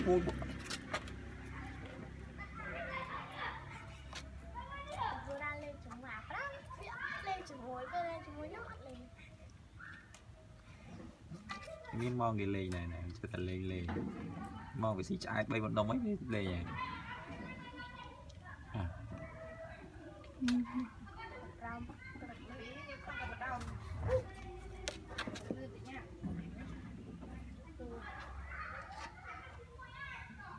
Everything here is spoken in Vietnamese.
hôi vừa đang lên chúng mà lên chúng muối bên lên chúng muối nhóc lên miếng mong cái lê này này cho ta lê lê mong cái xí trái bay vận động ấy lê này rau